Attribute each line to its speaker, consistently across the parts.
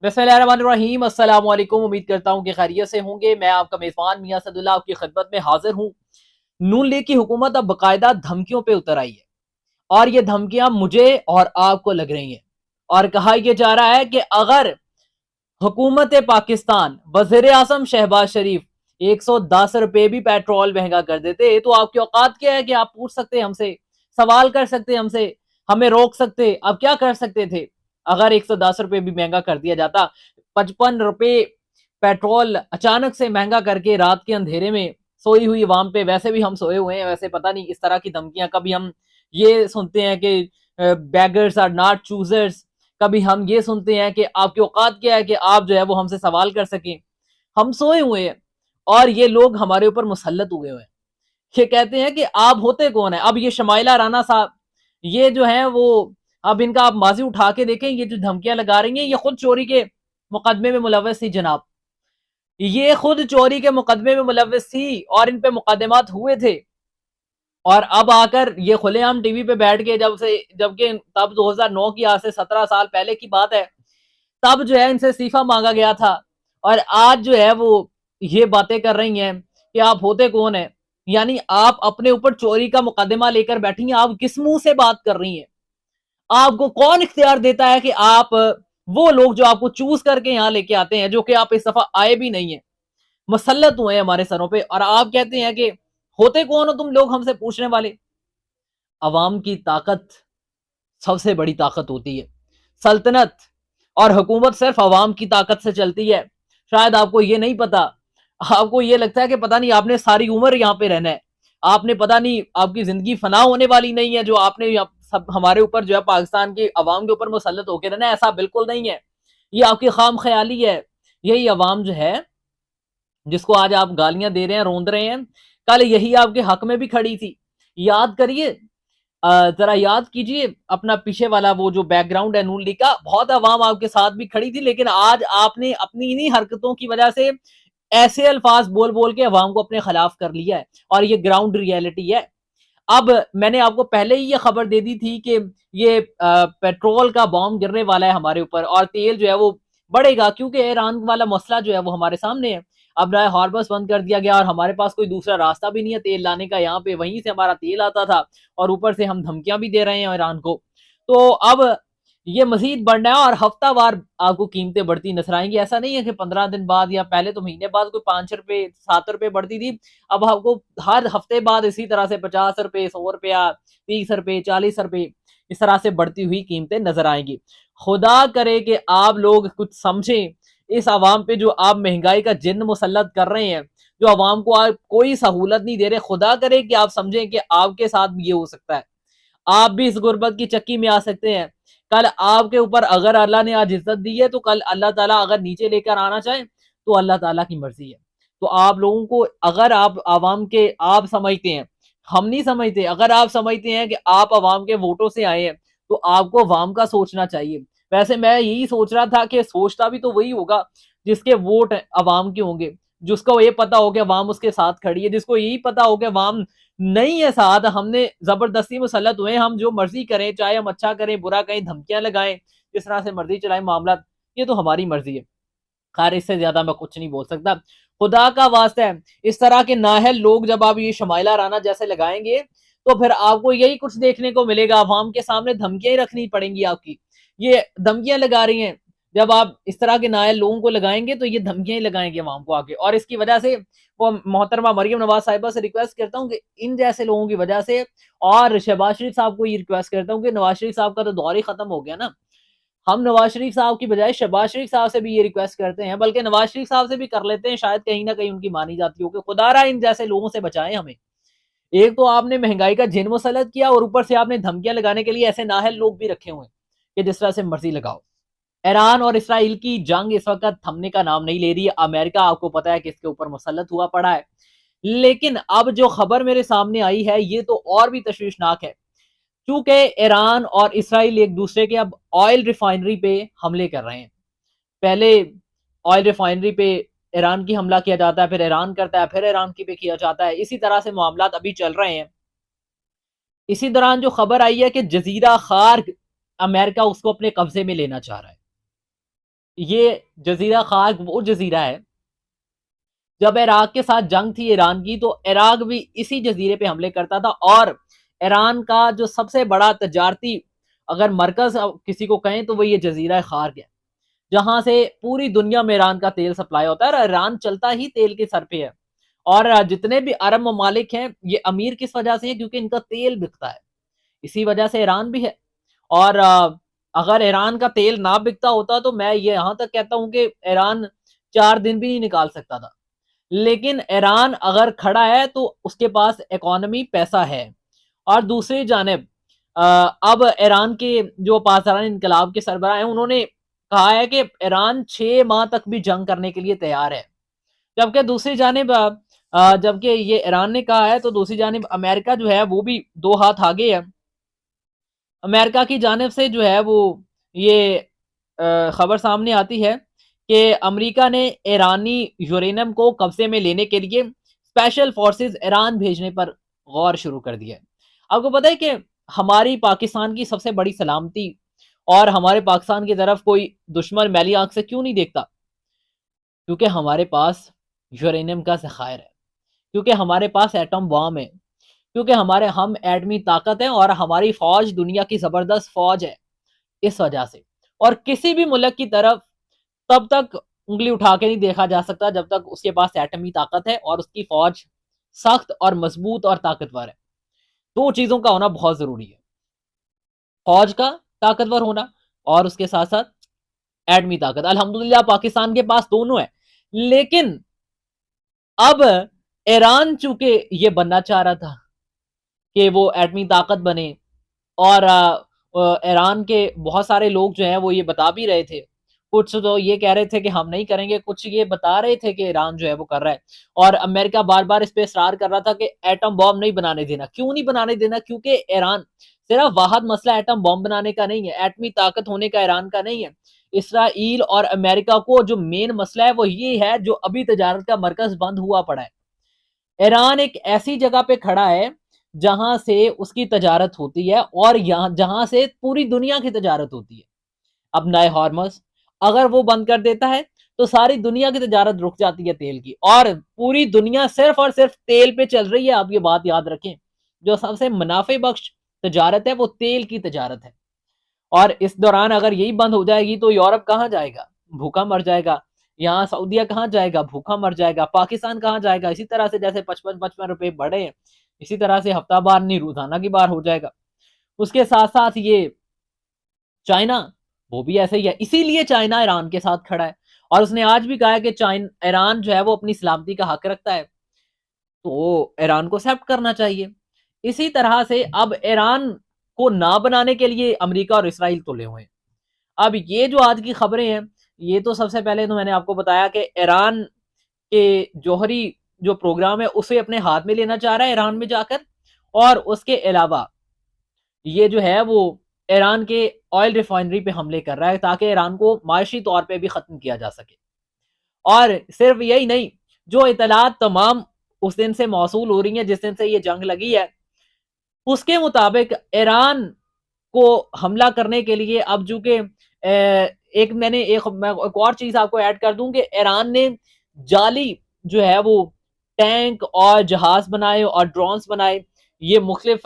Speaker 1: बिस्मिल्लाहिर्रहमानिर्रहीम। अस्सलाम वालेकुम। उम्मीद करता हूँ कि खैरियत से होंगे। मैं आपका मेज़बान मियां सदुल्ला आपकी खिदमत में हाजिर हूँ। नून लीग की हुकूमत अब बाकायदा धमकियों पे उतर आई है और ये धमकियां मुझे और आपको लग रही हैं। और कहा यह जा रहा है कि अगर हुकूमत पाकिस्तान वज़ीर आज़म शहबाज शरीफ 110 रुपए भी पेट्रोल महंगा कर देते तो आपकी औकात क्या है कि आप पूछ सकते हैं हमसे, सवाल कर सकते हैं हमसे, हमें रोक सकते, अब क्या कर सकते थे अगर 110 रुपए भी महंगा कर दिया जाता। 55 रुपए पेट्रोल अचानक से महंगा करके रात के अंधेरे में सोई हुई आवाम पे, वैसे भी हम सोए हुए हैं, वैसे पता नहीं इस तरह की धमकियां कभी हम ये सुनते हैं कि बैगर्स आर नॉट चूजर्स, कभी हम ये सुनते हैं कि आपकी औकात क्या है कि आप जो है वो हमसे सवाल कर सकें। हम सोए हुए हैं और ये लोग हमारे ऊपर मुसल्लत हुए हुए हैं। ये कहते हैं कि आप होते कौन है। अब ये शमाइला राना साहब, ये जो है वो, अब इनका आप माजी उठा के देखें, ये जो धमकियां लगा रही हैं ये खुद चोरी के मुकदमे में मुलव्वस थी जनाब। ये खुद चोरी के मुकदमे में मुलव्वस थी और इन पे मुकदमात हुए थे। और अब आकर ये खुलेआम टीवी पे बैठ के, जबकि तब 2009 की, आज से 17 साल पहले की बात है, तब जो है इनसे इस्तीफा मांगा गया था। और आज जो है वो ये बातें कर रही हैं कि आप होते कौन है। यानी आप अपने ऊपर चोरी का मुकदमा लेकर बैठी हैं, आप किस मुंह से बात कर रही हैं। आपको कौन इख्तियार देता है कि आप, वो लोग जो आपको चूज करके यहां लेके आते हैं, जो कि आप इस दफा आए भी नहीं है, मुसल्लत हुए हैं हमारे सरों पे, और आप कहते हैं कि होते कौन हो तुम लोग हमसे पूछने वाले। अवाम की ताकत सबसे बड़ी ताकत होती है। सल्तनत और हुकूमत सिर्फ अवाम की ताकत से चलती है। शायद आपको ये नहीं पता। आपको ये लगता है कि पता नहीं आपने सारी उम्र यहाँ पे रहना है, आपने पता नहीं आपकी जिंदगी फना होने वाली नहीं है, जो आपने सब हमारे ऊपर जो है पाकिस्तान की अवाम के ऊपर मुसल्लत होकर रहना है। ऐसा बिल्कुल नहीं है, ये आपकी खाम ख्याली है। यही अवाम जो है जिसको आज आप गालियां दे रहे हैं, रोंद रहे हैं, कल यही आपके हक में भी खड़ी थी। याद करिए, जरा याद कीजिए अपना पीछे वाला वो जो बैकग्राउंड है नून लीग का। बहुत आवाम आपके साथ भी खड़ी थी, लेकिन आज आपने अपनी इन्हीं हरकतों की वजह से ऐसे अल्फाज बोल बोल के अवाम को अपने खिलाफ कर लिया है, और ये ग्राउंड रियलिटी है। अब मैंने आपको पहले ही ये खबर दे दी थी कि ये पेट्रोल का बॉम्ब गिरने वाला है हमारे ऊपर, और तेल जो है वो बढ़ेगा, क्योंकि ईरान वाला मसला जो है वो हमारे सामने है। अब नया हार्बर्स बंद कर दिया गया और हमारे पास कोई दूसरा रास्ता भी नहीं है तेल लाने का, यहाँ पे वहीं से हमारा तेल आता था, और ऊपर से हम धमकियां भी दे रहे हैं ईरान को। तो अब ये मजीद बढ़ना है और हफ्तावार आपको कीमतें बढ़ती नजर आएंगी। ऐसा नहीं है कि 15 दिन बाद, या पहले तो महीने बाद कोई 5 रुपए 7 रुपए बढ़ती थी, अब आपको हर हफ्ते बाद इसी तरह से 50 रुपए, 100 रुपया, 30 रुपए, 40 रुपए, इस तरह से बढ़ती हुई कीमतें नजर आएंगी। खुदा करे कि आप लोग कुछ समझें इस आवाम पे जो आप महंगाई का जिन्न मुसल्लत कर रहे हैं, जो आवाम को आप कोई सहूलत नहीं दे रहे। खुदा करे कि आप समझें कि आपके साथ भी ये हो सकता है, आप भी इस गुर्बत की चक्की में आ सकते हैं। कल आपके ऊपर अगर अल्लाह ने आज इज्जत दी है, तो कल अल्लाह ताला अगर नीचे लेकर आना चाहे तो अल्लाह ताला की मर्जी है। तो आप लोगों को, अगर आप आवाम के, आप समझते हैं, हम नहीं समझते, अगर आप समझते हैं कि आप आवाम के वोटों से आए हैं, तो आपको आवाम का सोचना चाहिए। वैसे मैं यही सोच रहा था कि सोचता भी तो वही होगा जिसके वोट आवाम के होंगे, जिसको ये पता हो कि आवाम उसके साथ खड़ी है, जिसको यही पता हो कि आवाम नहीं है साथ, हमने जबरदस्ती मुसल्लत हुए, हम जो मर्जी करें, चाहे हम अच्छा करें बुरा करें, धमकियां लगाएं, जिस तरह से मर्जी चलाएं मामला, ये तो हमारी मर्जी है। खैर, इससे ज्यादा मैं कुछ नहीं बोल सकता। खुदा का वास्ता है, इस तरह के नाहल लोग जब आप ये शमाइला राना जैसे लगाएंगे, तो फिर आपको यही कुछ देखने को मिलेगा। अवाम के सामने धमकियां ही रखनी पड़ेंगी आपकी। ये धमकियां लगा रही हैं, जब आप इस तरह के नाहल लोगों को लगाएंगे तो ये धमकियां ही लगाएंगे अवाम को आगे। और इसकी वजह से वो मोहतरमा मरियम नवाज साहिबा से रिक्वेस्ट करता हूँ कि इन जैसे लोगों की वजह से, और शहबाज शरीफ साहब को ये रिक्वेस्ट करता हूँ कि नवाज शरीफ साहब का तो दौर ही खत्म हो गया ना, हम नवाज शरीफ साहब की बजाय शहबाज शरीफ साहब से भी ये रिक्वेस्ट करते हैं, बल्कि नवाज शरीफ साहब से भी कर लेते हैं, शायद कहीं ना कहीं उनकी मानी जाती हो कि खुदारा इन जैसे लोगों से बचाएं हमें। एक तो आपने महंगाई का जिन मुसल्लत किया, और ऊपर से आपने धमकियां लगाने के लिए ऐसे नाहल लोग भी रखे हुए हैं कि जिस तरह से मर्जी लगाओ। ईरान और इसराइल की जंग इस वक्त थमने का नाम नहीं ले रही है। अमेरिका आपको पता है कि इसके ऊपर मुसल्लत हुआ पड़ा है। लेकिन अब जो खबर मेरे सामने आई है ये तो और भी तशवीशनाक है, क्योंकि ईरान और इसराइल एक दूसरे के अब ऑयल रिफाइनरी पे हमले कर रहे हैं। पहले ऑयल रिफाइनरी पे ईरान की हमला किया जाता है, फिर ईरान करता है, फिर ईरान की पे किया जाता है, इसी तरह से मामला अभी चल रहे हैं। इसी दौरान जो खबर आई है कि जजीरा खार अमेरिका उसको अपने कब्जे में लेना चाह रहा है। ये जजीरा खाक वो जजीरा है, जब इराक के साथ जंग थी ईरान की, तो इराक भी इसी जजीरे पे हमले करता था। और ईरान का जो सबसे बड़ा तजारती अगर मरकज किसी को कहें तो वो ये जजीरा खाक है, जहां से पूरी दुनिया में ईरान का तेल सप्लाई होता है, और ईरान चलता ही तेल के सर पे है। और जितने भी अरब ममालिक हैं ये अमीर किस वजह से है, क्योंकि इनका तेल बिकता है, इसी वजह से ईरान भी है। और अगर ईरान का तेल ना बिकता होता तो मैं ये यहां तक कहता हूं कि ईरान 4 दिन भी नहीं निकाल सकता था। लेकिन ईरान अगर खड़ा है तो उसके पास इकोनॉमी पैसा है। और दूसरी जानिब अब ईरान के जो पासदारान इनकलाब के सरबराह हैं उन्होंने कहा है कि ईरान 6 माह तक भी जंग करने के लिए तैयार है। जबकि दूसरी जानिब जबकि ये ईरान ने कहा है, तो दूसरी जानिब अमेरिका जो है वो भी 2 हाथ आगे है। अमेरिका की जानिब से जो है वो ये खबर सामने आती है कि अमेरिका ने ईरानी यूरेनियम को कब्जे में लेने के लिए स्पेशल फोर्सेस ईरान भेजने पर गौर शुरू कर दिया है। आपको पता है कि हमारी पाकिस्तान की सबसे बड़ी सलामती और हमारे पाकिस्तान की तरफ कोई दुश्मन मैली आंख से क्यों नहीं देखता? क्योंकि हमारे पास यूरेनियम का ज़खायर है, क्योंकि हमारे पास एटम बॉम्ब है, क्योंकि हमारे हम एटमी ताकत है और हमारी फौज दुनिया की जबरदस्त फौज है, इस वजह से। और किसी भी मुल्क की तरफ तब तक उंगली उठा के नहीं देखा जा सकता जब तक उसके पास एटमी ताकत है और उसकी फौज सख्त और मजबूत और ताकतवर है। दो चीजों का होना बहुत जरूरी है, फौज का ताकतवर होना और उसके साथ साथ एटमी ताकत। अल्हम्दुलिल्लाह पाकिस्तान के पास दोनों है। लेकिन अब ईरान चूंकि ये बनना चाह रहा था कि वो एटमी ताकत बने, और ईरान के बहुत सारे लोग जो हैं वो ये बता भी रहे थे, कुछ तो ये कह रहे थे कि हम नहीं करेंगे, कुछ ये बता रहे थे कि ईरान जो है वो कर रहा है। और अमेरिका बार बार इस पे इसरार कर रहा था कि एटम बॉम्ब नहीं बनाने देना। क्यों नहीं बनाने देना? क्योंकि ईरान सिर्फ वाहद मसला एटम बॉम्ब बनाने का नहीं है, एटमी ताकत होने का ईरान का नहीं है। इसराइल और अमेरिका को जो मेन मसला है वो ये है, जो अभी तजारत का मरकज बंद हुआ पड़ा है। ईरान एक ऐसी जगह पे खड़ा है जहां से उसकी तजारत होती है और यहाँ जहां से पूरी दुनिया की तजारत होती है। अब नए हॉर्मस अगर वो बंद कर देता है तो सारी दुनिया की तजारत रुक जाती है तेल की, और पूरी दुनिया सिर्फ और सिर्फ तेल पे चल रही है। आप ये बात याद रखें, जो सबसे मुनाफे बख्श तजारत है वो तेल की तजारत है। और इस दौरान अगर यही बंद हो जाएगी तो यूरोप कहाँ जाएगा? भूखा मर जाएगा। यहाँ सऊदिया कहाँ जाएगा? भूखा मर जाएगा। पाकिस्तान कहाँ जाएगा? इसी तरह से जैसे 55-55 रुपए बढ़े हैं, इसी तरह से हफ्ता बार नहीं रोजाना की बार हो जाएगा। उसके साथ साथ ये चाइना, वो भी ऐसे ही है। इसीलिए चाइना ईरान के साथ खड़ा है, और उसने आज भी कहा है कि चाइना ईरान जो है वो अपनी सलामती का हक रखता है, तो ईरान को एक्सेप्ट करना चाहिए। इसी तरह से अब ईरान को ना बनाने के लिए अमेरिका और इसराइल तुले हुए हैं। अब ये जो आज की खबरें हैं, ये तो सबसे पहले तो मैंने आपको बताया कि ईरान के जौहरी जो प्रोग्राम है उसे अपने हाथ में लेना चाह रहा है ईरान में जाकर। और उसके अलावा ये जो है वो ईरान के ऑयल रिफाइनरी पे हमले कर रहा है ताकि ईरान को माशी तौर पे भी खत्म किया जा सके। और सिर्फ यही नहीं, जो इतलात तमाम उस दिन से मौसूल हो रही है जिस दिन से ये जंग लगी है, उसके मुताबिक ईरान को हमला करने के लिए अब चूंकि मैं एक और चीज आपको ऐड कर दूं कि ईरान ने जाली जो है वो टैंक और जहाज बनाए और ड्रोन्स बनाए। ये मुख्तलिफ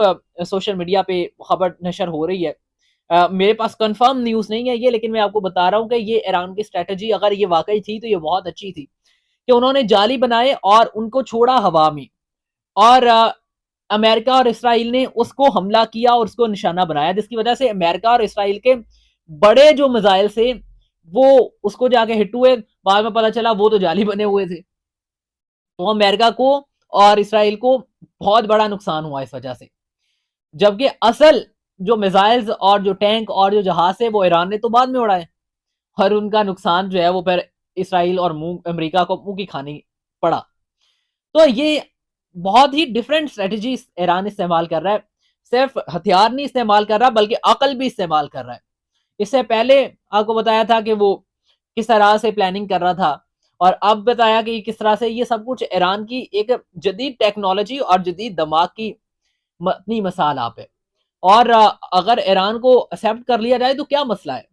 Speaker 1: सोशल मीडिया पे खबर नशर हो रही है। मेरे पास कंफर्म न्यूज नहीं है ये, लेकिन मैं आपको बता रहा हूँ कि ये ईरान की स्ट्रेटजी अगर ये वाकई थी तो ये बहुत अच्छी थी कि उन्होंने जाली बनाए और उनको छोड़ा हवा में, और अमेरिका और इसराइल ने उसको हमला किया और उसको निशाना बनाया, जिसकी वजह से अमेरिका और इसराइल के बड़े जो मिसाइल से वो उसको जाके हिट हुए। बाद में पता चला वो तो जाली बने हुए थे। तो अमेरिका को और इसराइल को बहुत बड़ा नुकसान हुआ इस वजह से। जबकि असल जो मिसाइल्स और जो टैंक और जो जहाज है वो ईरान ने तो बाद में उड़ाए, और उनका नुकसान जो है वो फिर इसराइल और अमेरिका को मुंह की खानी पड़ा। तो ये बहुत ही डिफरेंट स्ट्रेटजी ईरान इस्तेमाल कर रहा है। सिर्फ हथियार नहीं इस्तेमाल कर रहा बल्कि अकल भी इस्तेमाल कर रहा है। इससे पहले आपको बताया था कि वो किस तरह से प्लानिंग कर रहा था, और अब बताया कि किस तरह से ये सब कुछ ईरान की एक जदीद टेक्नोलॉजी और जदीद दिमाग की अपनी मिसाल आप है। और अगर ईरान को एक्सेप्ट कर लिया जाए तो क्या मसला है?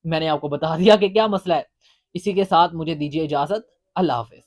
Speaker 1: मैंने आपको बता दिया कि क्या मसला है। इसी के साथ मुझे दीजिए इजाजत। अल्लाह हाफिज।